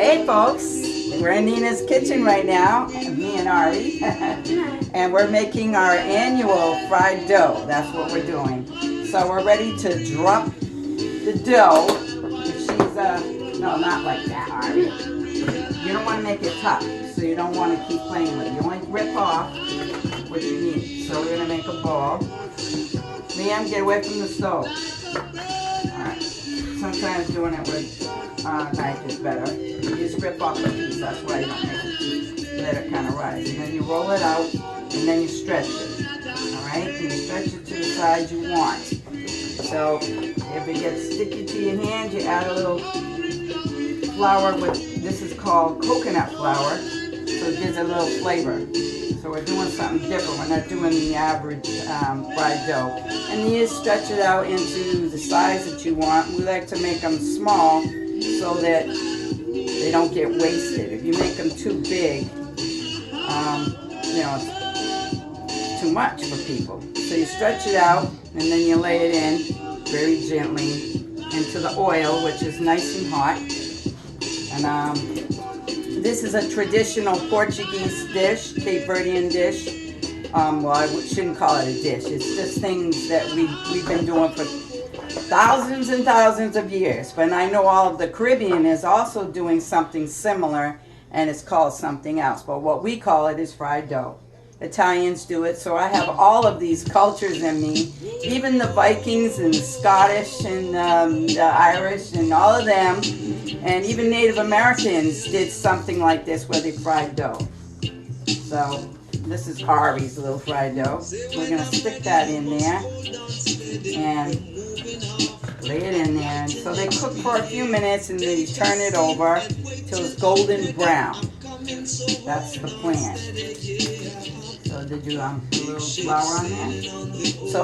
Hey folks, we're in Nina's kitchen right now, me and Ari, and we're making our annual fried dough. That's what we're doing. So we're ready to drop the dough. If she's, no, not like that, Ari. You don't want to make it tough, so you don't want to keep playing with it. You want to rip off what you need. So we're going to make a ball. Liam, get away from the stove. Alright. Sometimes doing it with knife is better. You just rip off the piece, that's why you don't make it. Let it kind of rise. And then you roll it out, and then you stretch it. Alright? And you stretch it to the size you want. So, if it gets sticky to your hand, you add a little flour with, this is called coconut flour, so it gives it a little flavor. So we're doing something different. We're not doing the average fried dough. And you just stretch it out into the size that you want. We like to make them small so that they don't get wasted. If you make them too big, you know, it's too much for people. So you stretch it out and then you lay it in very gently into the oil, which is nice and hot. And this is a traditional Portuguese dish, Cape Verdean dish. Well, I shouldn't call it a dish. It's just things that we've been doing for thousands and thousands of years. But I know all of the Caribbean is also doing something similar, and it's called something else. But what we call it is fried dough. Italians do it, so I have all of these cultures in me. Even the Vikings and the Scottish and the Irish and all of them. And even Native Americans did something like this where they fried dough. So this is Ari's little fried dough. We're going to stick that in there and lay it in there. And so they cook for a few minutes and then you turn it over till it's golden brown. That's the plan. So did you put a little flour on there? So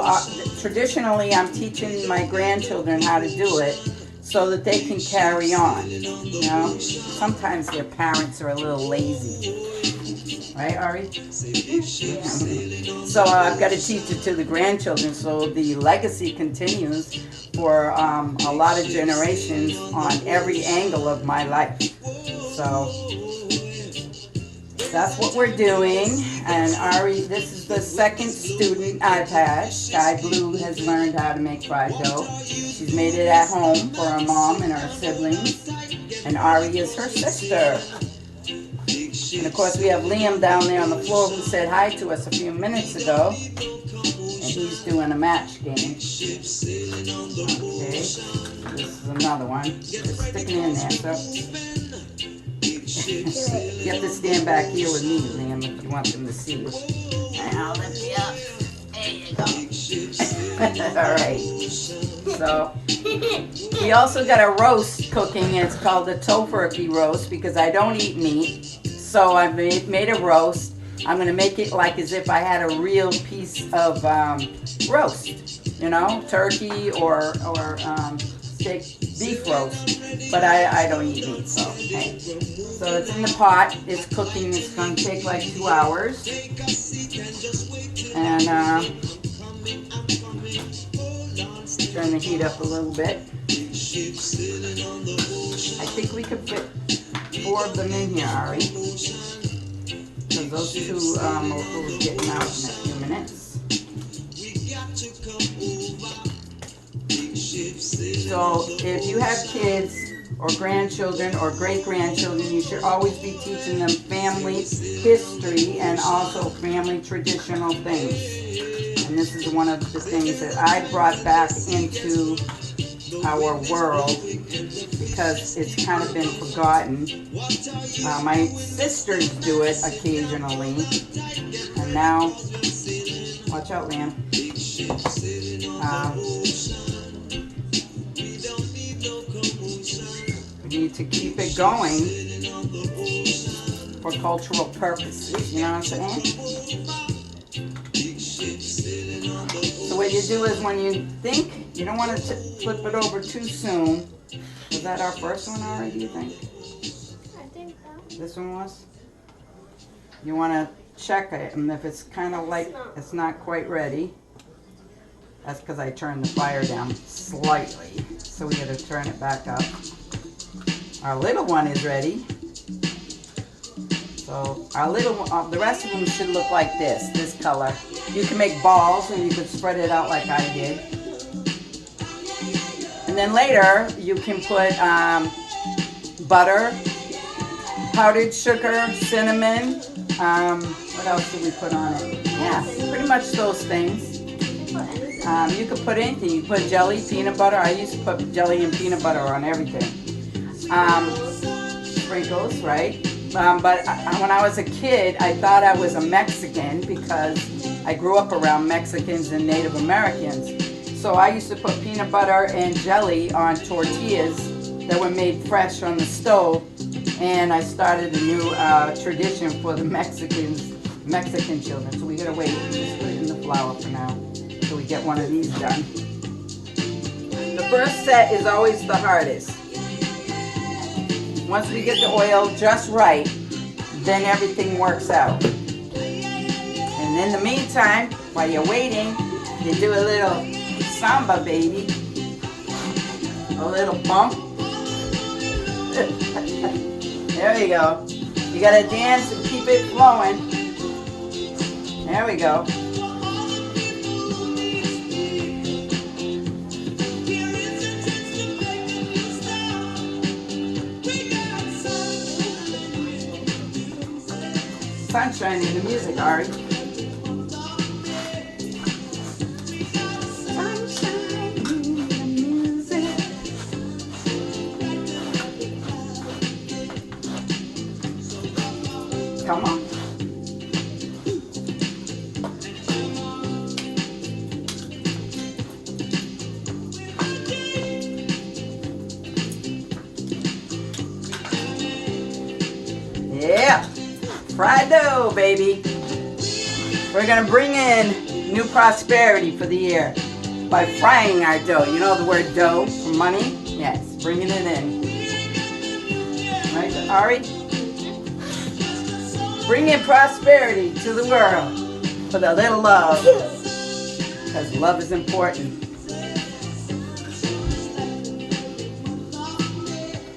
traditionally I'm teaching my grandchildren how to do it, so that they can carry on, you know? Sometimes their parents are a little lazy. Right, Ari? Yeah. So I've got to teach it to the grandchildren so the legacy continues for a lot of generations on every angle of my life. So that's what we're doing. And Ari, this is the second student I've had. Sky Blue has learned how to make fried dough. She's made it at home for her mom and her siblings. And Ari is her sister. And of course we have Liam down there on the floor who said hi to us a few minutes ago. And he's doing a match game. Okay, this is another one. Just sticking in there. So you have to stand back here with me, Liam, if you want them to see you. And I'll lift you up. There you go. Alright. So, we also got a roast cooking. It's called the tofurkey roast because I don't eat meat. So I made a roast. I'm going to make it like as if I had a real piece of roast. You know, turkey or steak, beef roast. But I don't eat meat, so hey. So it's in the pot, it's cooking, it's going to take like 2 hours. And turn the heat up a little bit. I think we could fit 4 of them in here, Ari. So those two will be getting out in a few minutes. So if you have kids or grandchildren or great-grandchildren, you should always be teaching them family history and also family traditional things. And this is one of the things that I brought back into our world because it's kind of been forgotten. My sisters do it occasionally, and now, watch out, Liam. We need to keep it going for cultural purposes, you know what I'm saying? So what you do is when you think, you don't want to flip it over too soon. Was that our first one already, do you think? I think so. This one was? You want to check it, and if it's kind of like it's not quite ready, that's because I turned the fire down slightly. So we got to turn it back up. Our little one is ready. So our little one, the rest of them should look like this color. You can make balls and you can spread it out like I did. And then later you can put butter, powdered sugar, cinnamon. What else did we put on it? Yeah, pretty much those things. You could put anything. You put jelly, peanut butter. I used to put jelly and peanut butter on everything. Sprinkles, right? But when I was a kid, I thought I was a Mexican because I grew up around Mexicans and Native Americans. So I used to put peanut butter and jelly on tortillas that were made fresh on the stove. And I started a new tradition for the Mexican children. So we gotta wait. Just put it in the flour for now till we get one of these done. The first set is always the hardest. Once we get the oil just right, then everything works out. And in the meantime, while you're waiting, you do a little samba, baby. A little bump. There you go. You gotta dance and keep it flowing. There we go. Sunshine in the music, Ari. Sunshine in the music. Come on. Yeah. Fried dough, baby. We're gonna bring in new prosperity for the year by frying our dough. You know the word dough for money? Yes, bringing it in. Right, Ari? Bring in prosperity to the world with a little love, because love is important.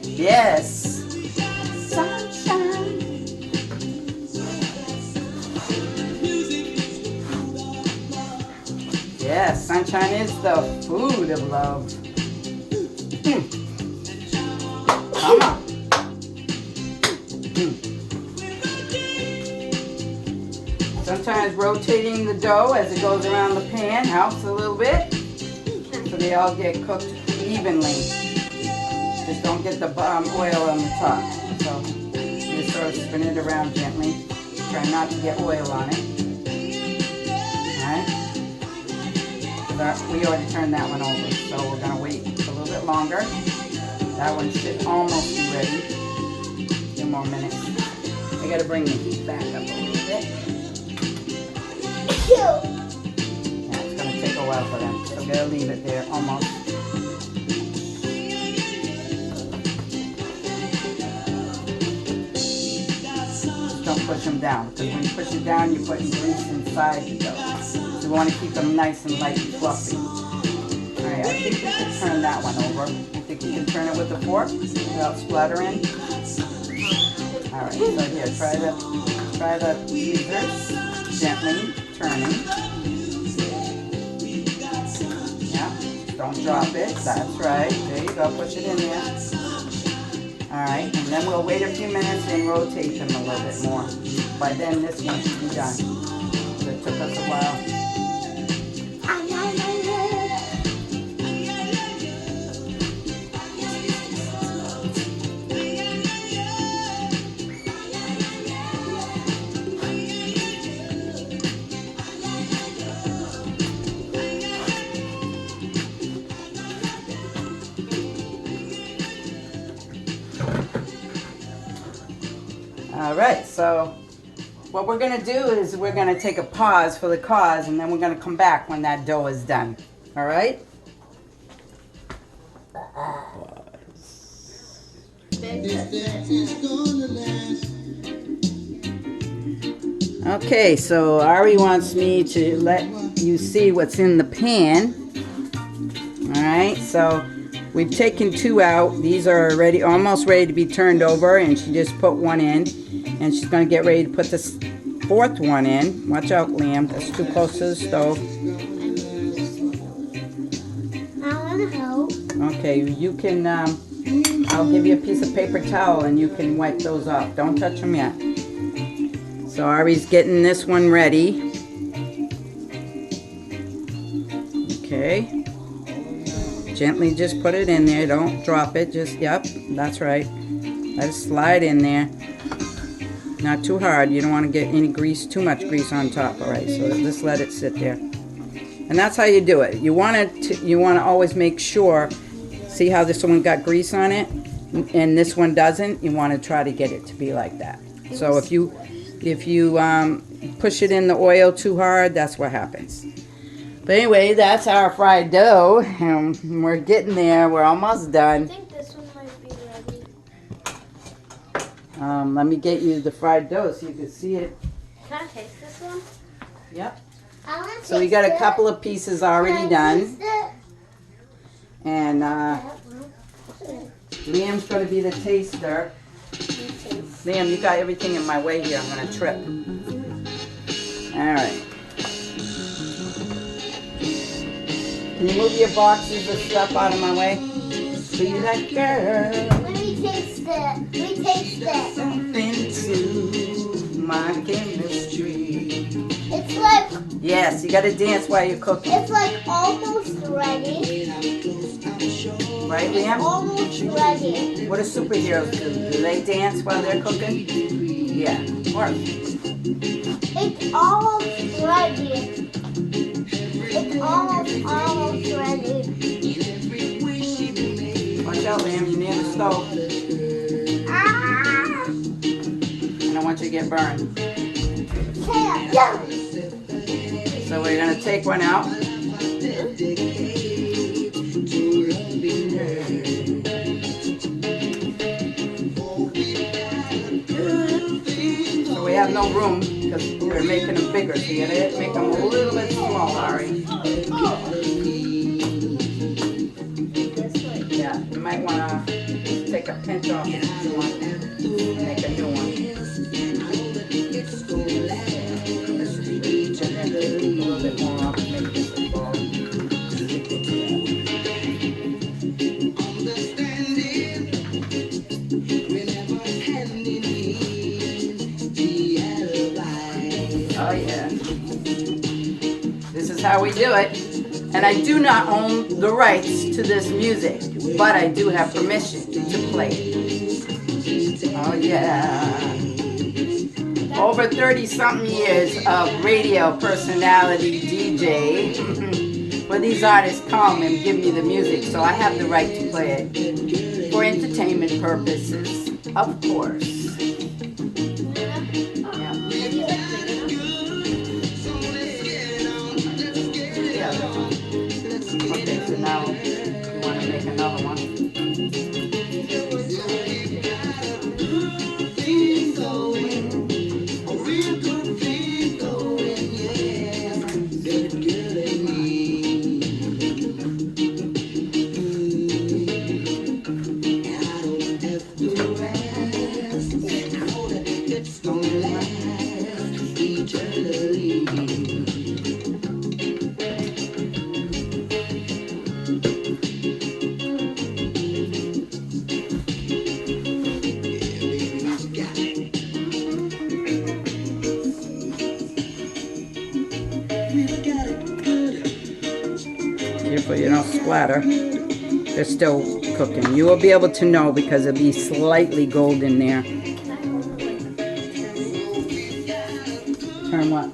Yes. Yes, sunshine is the food of love. Come on. Sometimes rotating the dough as it goes around the pan helps a little bit, so they all get cooked evenly. Just don't get the oil on the top. So you just sort of spin it around gently. Try not to get oil on it. We already turned that one over, so we're going to wait a little bit longer. That one should almost be ready. A few more minutes. I got to bring the heat back up a little bit. Yeah, it's going to take a while for them, so we're going to leave it there almost. Just don't push them down, because when you push it down, you're putting grease inside the dough. We want to keep them nice and light and fluffy. Alright, I think we can turn that one over. You think you can turn it with a fork without splattering? Alright, so here, try the tweezers, gently turning. Yeah, don't drop it. That's right. There you go, push it in there. Alright, and then we'll wait a few minutes and rotate them a little bit more. By then, this one should be done. So it took us a while. All right, so what we're going to do is we're going to take a pause for the cause, and then we're going to come back when that dough is done. All right? Okay, so Ari wants me to let you see what's in the pan. All right, so We've taken 2 out. These are already almost ready to be turned over, and she just put 1 in, and she's going to get ready to put this 4th one in. Watch out, Liam. That's too close to the stove. I want to help. Okay, you can, I'll give you a piece of paper towel and you can wipe those off. Don't touch them yet. So Ari's getting this one ready. Okay. Gently just put it in there. Don't drop it. Just, yep, that's right. Let it slide in there. Not too hard. You don't want to get any grease, too much grease on top. All right, so just let it sit there. And that's how you do it. You want to always make sure. See how this one got grease on it, and this one doesn't. You want to try to get it to be like that. So if you push it in the oil too hard, that's what happens. But anyway, that's our fried dough, and we're getting there. We're almost I done. think this one might be ready. Let me get you the fried dough so you can see it. Can I taste this one? Yep. I want to So we got a couple of pieces already done. And Liam's going to be the taster. Liam, you got everything in my way here. I'm going to trip. All right. Can you move your boxes of stuff out of my way? Be that girl. Let me taste it. Let me taste it. Something to my chemistry. It's like, Yes, you got to dance while you're cooking. it's like almost ready. Right, Liam? Almost ready. What do superheroes do? Do they dance while they're cooking? Yeah, of course. It's almost ready. It's almost ready. Watch out, Liam. You're near the stove. Ah! I don't want you to get burned. Yeah. So we're going to take one out. So we have no room because we're making them bigger. So you got to make them a little bit smaller, Ari. Yeah, you might want to take a pinch off if you want to make a new one. And then a little bit more off to make this a ball. Oh yeah. This is how we do it. And I do not own the rights to this music, but I do have permission to play it. Oh yeah. Over 30-something years of radio personality DJ, where these artists come and give me the music, so I have the right to play it for entertainment purposes, of course. Okay, so now you want to make another one. Careful you don't splatter. They're still cooking. You will be able to know because it'll be slightly golden there. Turn what?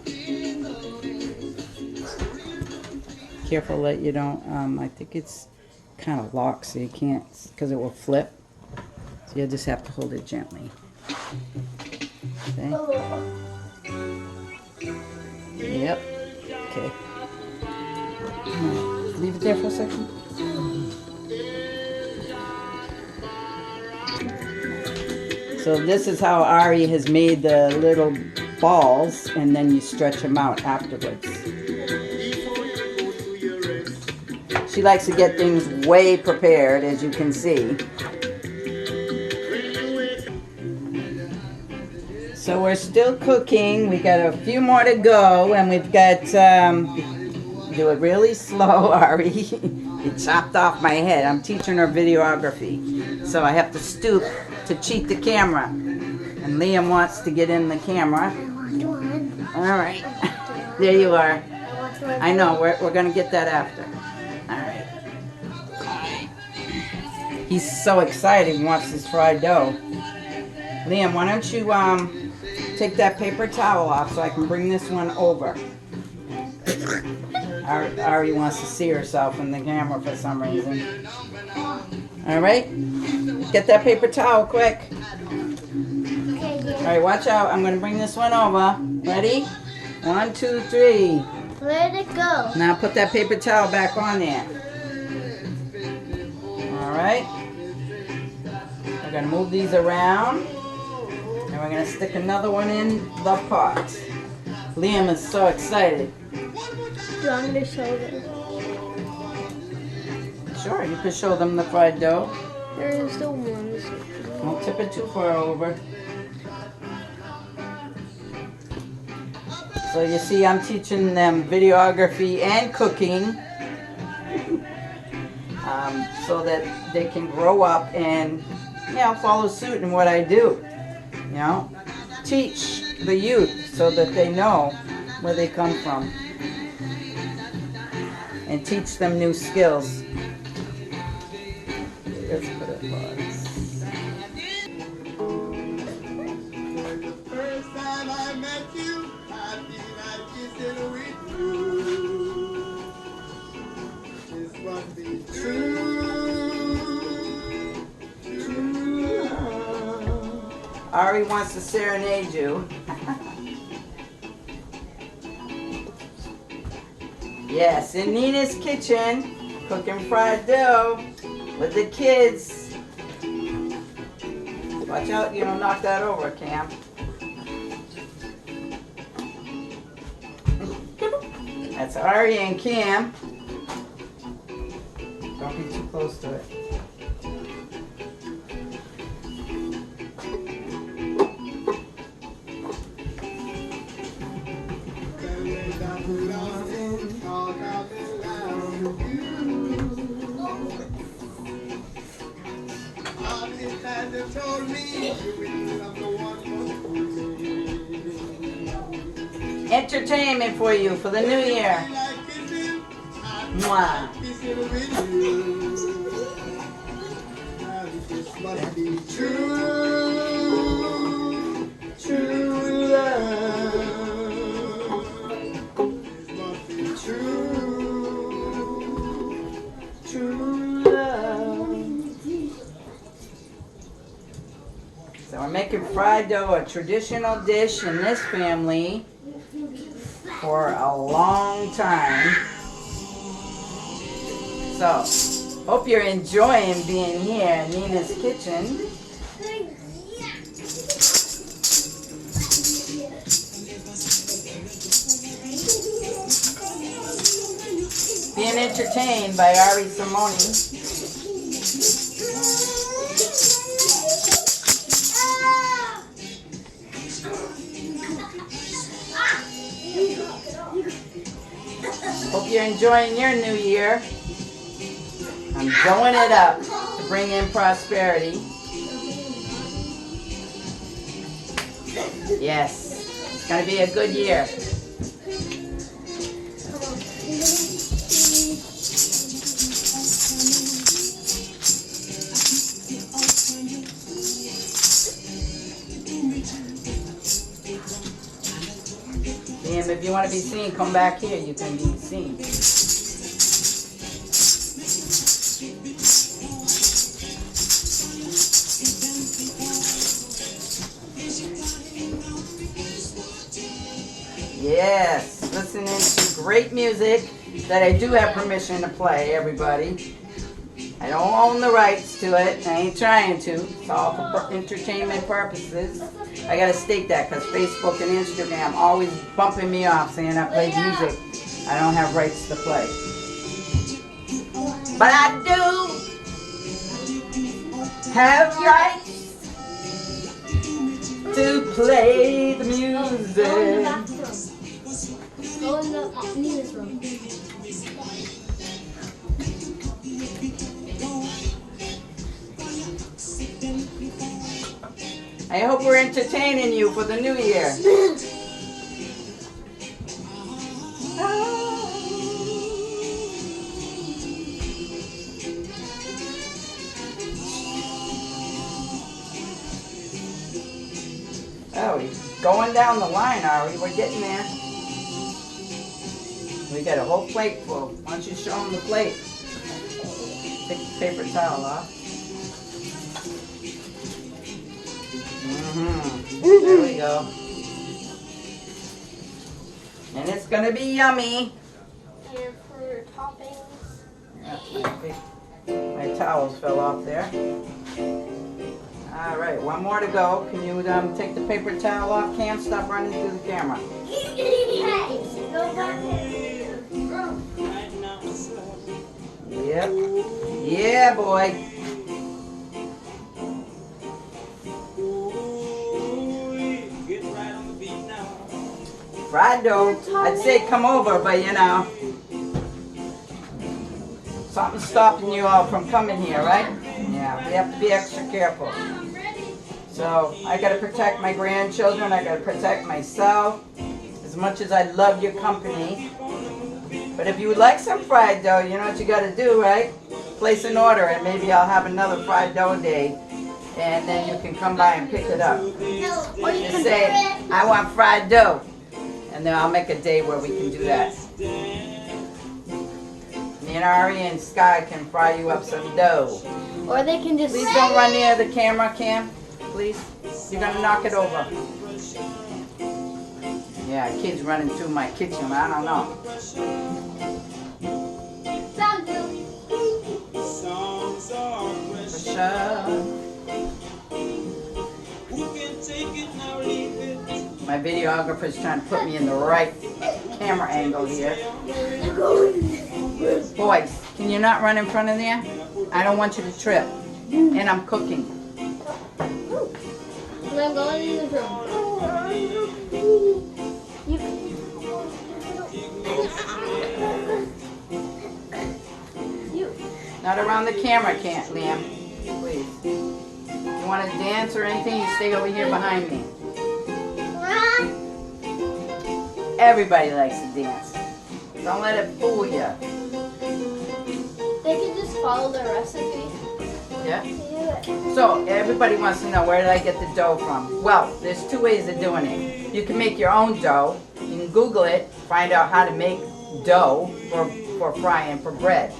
Careful that you don't, I think it's kind of locked so you can't, because it will flip. So you'll just have to hold it gently. Okay? Yep. Okay. Leave it there for a second. So this is how Ari has made the little balls, and then you stretch them out afterwards. She likes to get things way prepared, as you can see. So we're still cooking. We got a few more to go, and we've got, do it really slow, Ari. It chopped off my head. I'm teaching her videography, so I have to stoop to cheat the camera. And Liam wants to get in the camera. All right, there you are. I know, we're gonna get that after. All right. He's so excited, he wants his fried dough. Liam, why don't you take that paper towel off so I can bring this one over. Ari wants to see herself in the camera for some reason. All right, get that paper towel quick. All right, watch out. I'm gonna bring this one over. Ready? 1, 2, 3. Let it go. Now put that paper towel back on there. All right. We're gonna move these around. And we're going to stick another one in the pot. Liam is so excited. Do you want me to show them? Sure, you could show them the fried dough. There's still ones. Don't tip it too far over. So you see, I'm teaching them videography and cooking. So that they can grow up and, follow suit in what I do. Teach the youth so that they know where they come from and teach them new skills. Let's put it pause. First time I met you, I feel like kissing with you. This must be true. Ari wants to serenade you. Yes, in Nina's kitchen, cooking fried dough with the kids. Watch out, you don't knock that over, Cam. That's Ari and Cam. Don't be too close to it. Entertainment for you for the new year. Mwah. True love. True love. So we're making fried dough, a traditional dish in this family for a long time. So, hope you're enjoying being here in Nina's kitchen. Being entertained by AriSymone. Hope you're enjoying your new year. I'm going it up to bring in prosperity. Yes, it's going to be a good year. And if you want to be seen, come back here. You can be seen. Yes, listening to great music that I do have permission to play, everybody. I don't own the rights to it. I ain't trying to. It's all for entertainment purposes. I gotta state that because Facebook and Instagram always bumping me off saying I play music I don't have rights to play. but I do have rights to play the Go in the music. bathroom. Go in the Nina's room. I hope we're entertaining you for the new year. Oh, he's going down the line, Ari. We're getting there. We got a whole plate full. Why don't you show him the plate? Take the paper towel off. There we go. And it's gonna be yummy. And for toppings. My towels fell off there. All right, one more to go. Can you take the paper towel off, Cam? Stop running through the camera. Go back there. Yep. Yeah, boy. Fried dough. I'd say come over, but you know, something's stopping you all from coming here, right? Yeah, we have to be extra careful. So I gotta protect my grandchildren. I gotta protect myself. As much as I love your company. But if you would like some fried dough, you know what you gotta do, right? Place an order and maybe I'll have another fried dough day. And then you can come by and pick it up. Or you can say, I want fried dough. And then I'll make a day where we can do that. Me and Ari and Sky can fry you up some dough. Or they can just. Please don't run near the camera, Cam. Please. You're gonna knock it over. Yeah, kids running through my kitchen. I don't know. Sound good. For sure. My videographer's trying to put me in the right camera angle here. Boys, can you not run in front of there? I don't want you to trip. And I'm cooking. And I'm going in the room. Not around the camera, can't, Liam. Please. You want to dance or anything, you stay over here behind me. Everybody likes to dance. Don't let it fool you. They can just follow the recipe. Yeah? So, everybody wants to know, where did I get the dough from? Well, there's two ways of doing it. You can make your own dough. You can Google it, find out how to make dough for frying for bread.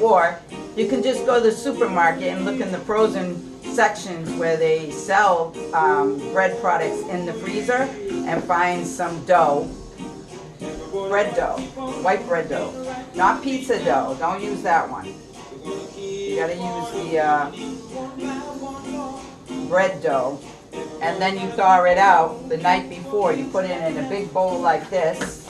Or you can just go to the supermarket and look in the frozen sections where they sell bread products in the freezer and find some dough, bread dough, white bread dough. Not pizza dough, don't use that one. You gotta use the bread dough, and then you thaw it out the night before. You put it in a big bowl like this,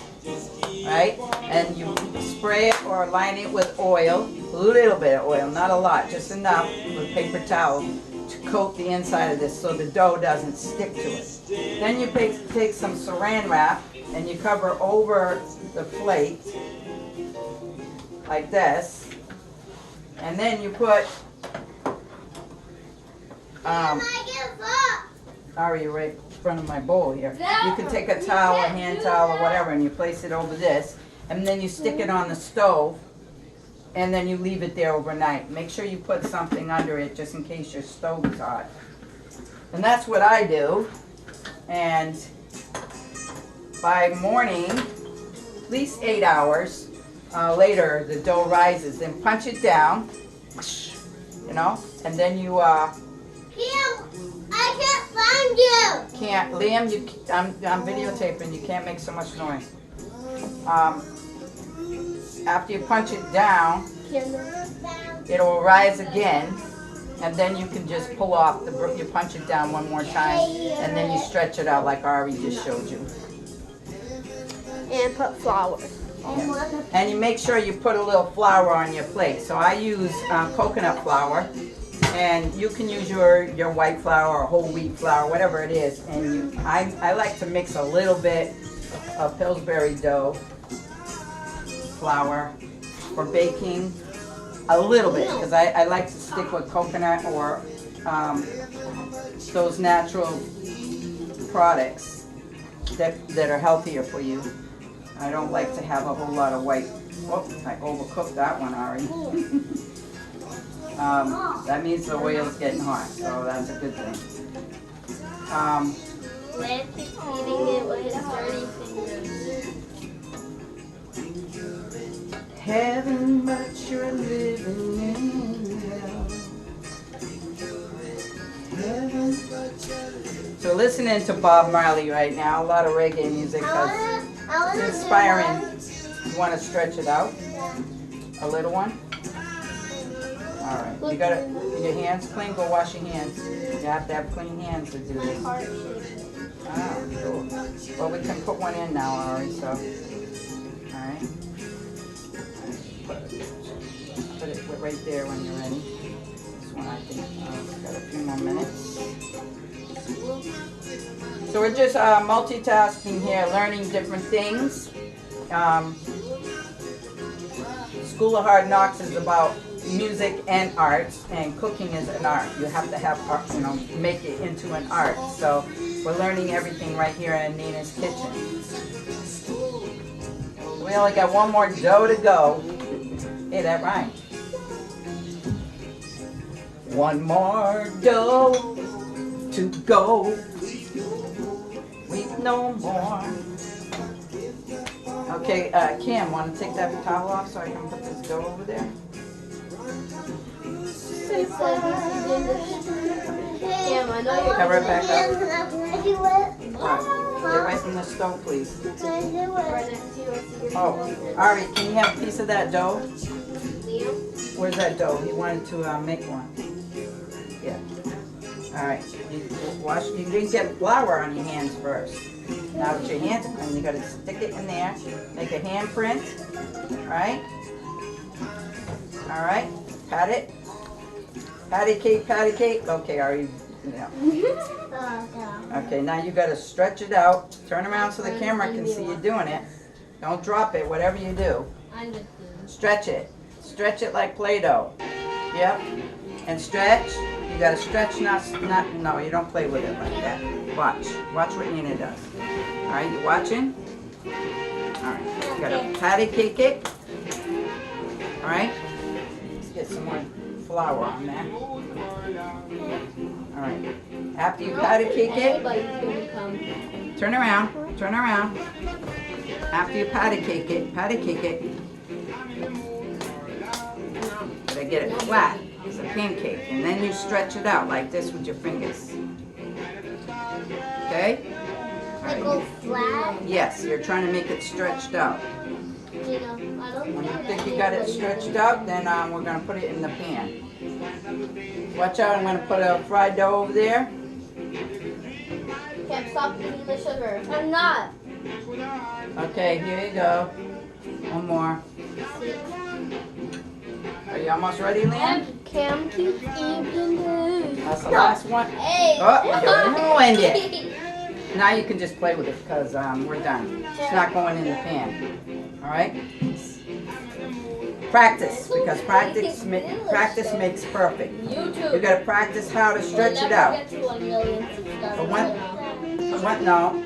right? And you spray it or line it with oil, a little bit of oil, not a lot, just enough with a paper towel to coat the inside of this so the dough doesn't stick to it. Then you take some saran wrap and you cover over the plate like this. And then you put, Ari, you're right in front of my bowl here. You can take a towel, a hand towel or whatever, and you place it over this. And then you stick it on the stove, and then you leave it there overnight. Make sure you put something under it just in case your stove is hot. And that's what I do. And by morning, at least 8 hours later, the dough rises. Then punch it down, you know, and then you I can't find you. can't, Liam, I'm videotaping, you can't make so much noise. After you punch it down, it'll rise again, and then you can just pull off you punch it down one more time, and then you stretch it out like Ari just showed you. And put flour. And you make sure you put a little flour on your plate. So I use coconut flour, and you can use your white flour or whole wheat flour, whatever it is. And I like to mix a little bit of Pillsbury dough flour for baking, a little bit, because I like to stick with coconut or those natural products that are healthier for you. I don't like to have a whole lot of white. Oh, I overcooked that one, Ari. That means the oil's getting hot, so that's a good thing. Let's keep eating it with his dirty fingers. Heaven, but you're living in hell. Heaven, but you're living. So listening to Bob Marley right now, a lot of reggae music, because it's inspiring. You want to stretch it out? A little one? All right. You got your hands clean? Go wash your hands. You have to have clean hands to do this. Ah, cool. Well, we can put one in now, Ari, so. All right. Put it right there when you're ready. This one, I think, got a few more minutes. So we're just multitasking here, learning different things. School of Hard Knocks is about music and arts, and cooking is an art. You have to have art, make it into an art. So we're learning everything right here in Nina's kitchen. We only got one more dough to go. Hey, that rhymes. One more dough to go. We've no more. Okay, Cam, want to take that towel off so I can put this dough over there? Cam, I know you're Cover it back up. Right. Get away from the stove, please. right next to you. Oh, Ari, can you have a piece of that dough? Liam? Where's that dough? He wanted to make one. Yeah. All right. You didn't get flour on your hands first. Now with your hands clean, you got to stick it in there. Make a hand print. All right. All right. Pat it. Patty cake, patty cake. Okay, Ari. Yeah. Okay, now you got to stretch it out. Turn around so the camera can see you doing it. Don't drop it, whatever you do. I'm just Stretch it. Stretch it like Play-Doh. Yep. And stretch. You got to stretch, no, you don't play with it like that. Watch. Watch what Nina does. All right, you watching? All right. You got to patty cake it. All right. Let's get some more flour on there. All right. After you patty cake it, Everybody's gonna come. turn around. Turn around. After you patty cake it. Gotta get it flat. It's a pancake. And then you stretch it out like this with your fingers. Okay? All It goes flat. Yes, you're trying to make it stretched out. You know, I don't When you think you got it stretched out, then we're going to put it in the pan. Watch out, I'm going to put a fried dough over there. Can't stop eating the sugar. I'm not. Okay, here you go. One more. Are you almost ready, Liam? Cam keeps eating this. That's the last one. Hey. Oh, you ruined it. Now you can just play with it because we're done. It's not going in the pan. All right? Practice, because practice makes perfect. YouTube. You got to practice how to stretch it out. But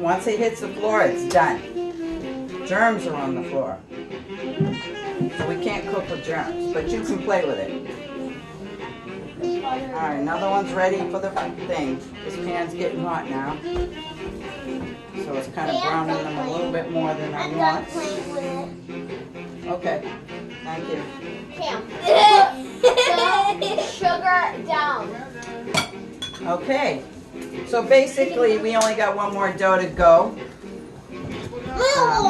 once it hits the floor, it's done. Germs are on the floor. So we can't cook with germs, but you can play with it. All right, another one's ready for the thing. This pan's getting hot now. So it's kind of browning them a little bit more than I want. Okay, thank you. Cam. Sugar down. Okay, so basically we only got one more dough to go.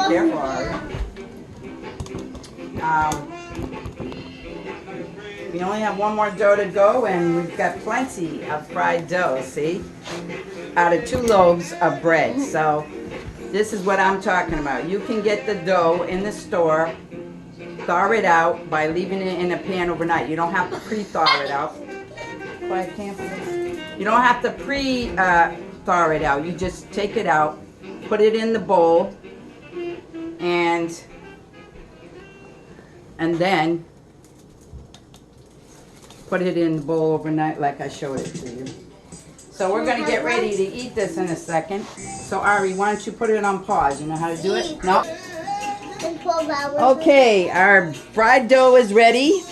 Careful, Ari. We only have one more dough to go, and we've got plenty of fried dough, see? Out of 2 loaves of bread. So This is what I'm talking about. You can get the dough in the store, thaw it out by leaving it in a pan overnight. You don't have to pre-thaw it out. Quiet, Cam. You don't have to pre-thaw it out. You just take it out, put it in the bowl, and then put it in the bowl overnight like I showed it to you. So we're going to get ready to eat this in a second. So Ari, why don't you put it on pause? You know how to do it? No? In 12 hours. Okay, our fried dough is ready.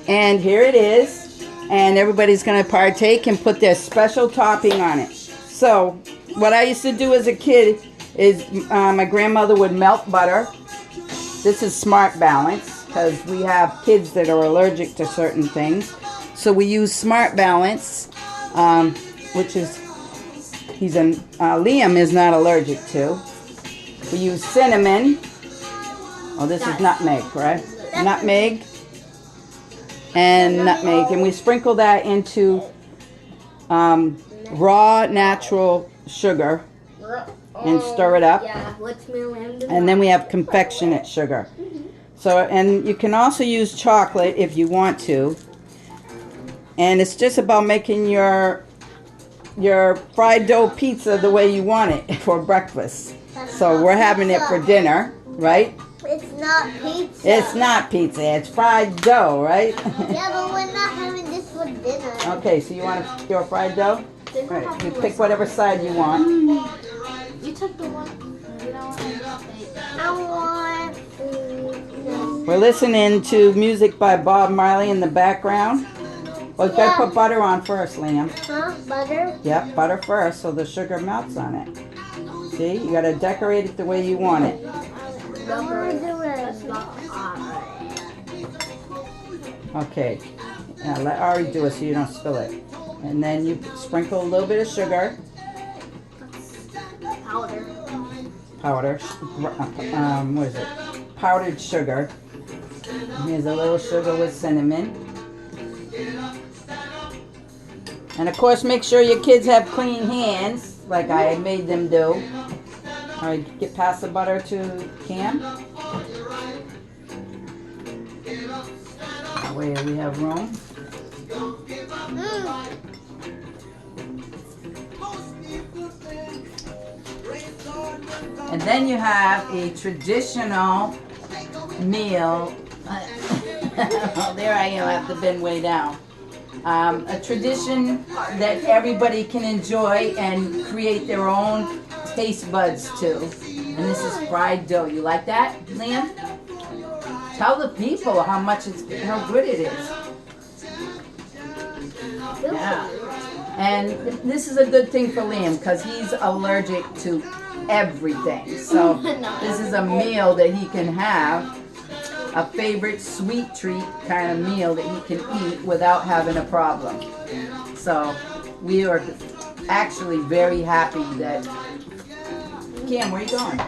And here it is. And everybody's going to partake and put their special topping on it. So what I used to do as a kid is my grandmother would melt butter. This is Smart Balance because we have kids that are allergic to certain things. So we use Smart Balance, which is, Liam is not allergic to. We use cinnamon. Oh, this is nutmeg, right? Nutmeg and nutmeg. And we sprinkle that into raw natural sugar and stir it up. Yeah, let's melt And then we have confectionate sugar. So, and you can also use chocolate if you want to. And it's just about making your fried dough pizza the way you want it for breakfast. So we're having it for dinner, right? It's not pizza. It's not pizza, it's fried dough, right? Yeah, but we're not having this for dinner. Okay, so you want your fried dough? Right, you pick whatever side you want. You took the one. You know what? I want. We're listening to music by Bob Marley in the background. Well, you gotta put butter on first, Liam. Huh? Butter? Yep, butter first so the sugar melts on it. See, you gotta decorate it the way you want it. I want to do it. It's not hot. Okay, now let Ari do it so you don't spill it. And then you sprinkle a little bit of sugar. Powder. Powder. What is it? Powdered sugar. Here's a little sugar with cinnamon. And of course, make sure your kids have clean hands, like I made them do. All right, get past the butter to Cam. That way we have room. And then you have a traditional meal. Oh, there I am, I have to bend way down. A tradition that everybody can enjoy and create their own taste buds to. And this is fried dough. You like that, Liam? Tell the people how good it is. Yeah. And this is a good thing for Liam because he's allergic to everything. So this is a meal that he can have. A favorite sweet treat kind of meal that he can eat without having a problem. So we are actually very happy that... Cam, where are you going?